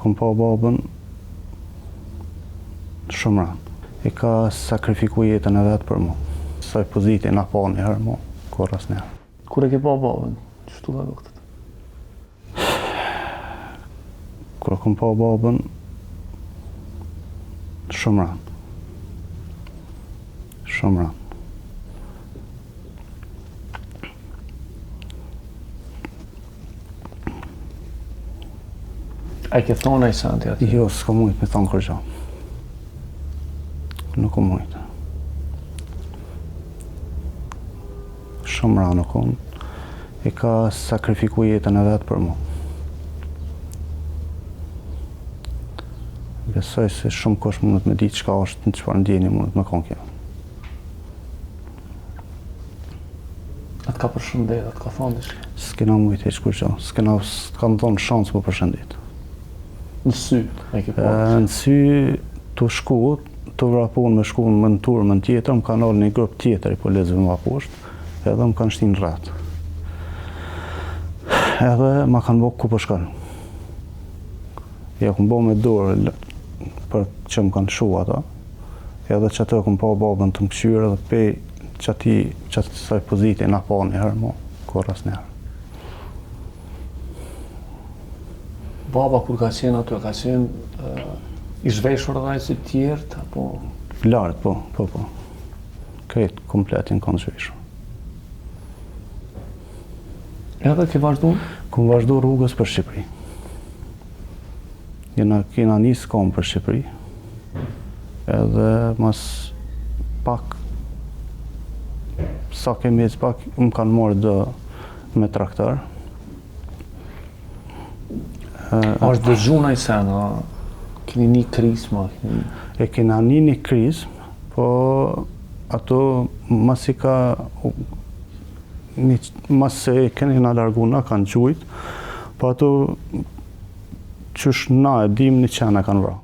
kom pa babën shumë rand. I ka sakrifiku jetën e vetë për mu. Saj poziti na pa një herë mu, kur asnjëherë. Kur e ke pa babën, ç'tu ka doktor? Kur kom pa babën shumë rand. Shumë rand. A ke thonë ai santi aty? Jo, s'ka mujt me thonë kërgja. Nuk o mujt. Shumë rand nuk on. I ka sakrifiku jetën e vetë për mu. Besoj se shumë kush mundet me ditë çka është, në çfarë ndjenje mundet me konë kjo. Atë ka përshëndet, atë ka thonë diçka? S'kena mujt heq kërgja. S'ka më thonë shansë më përshëndet. Në sy, e ke pa? Në sy të shku, të vrapun me shku në turmën tjetër, më kanë ardhur një grup tjetër i policëve më poshtë, edhe më kanë shtinë rreth. Edhe ma kanë bë ku po shkon. Ja kom bë me dorë për që më kanë shu ata, edhe që atë kom pa babën të më këshyrë edhe pe që saj poziti na pa një herë mu, kur asnjëherë. Baba kur ka qenë aty, ka qenë i zhveshur edhe ai si tjerët, apo? Lartë, po. Kretë kompletin kanë zhveshur. Edhe ke vazhdu? Kom vazhdu rrugës për Shqipëri. Kena nisë kom për Shqipëri, edhe mas pak, sa kemi ecë pak, më kanë morë dë me traktor. Është dëgjuna i sen, keni një krizë ma? E kena një krizë, po ato mas i ka, mas se keni na larguna, kanë gjujt, po ato qysh na e dim një qenë kanë vra.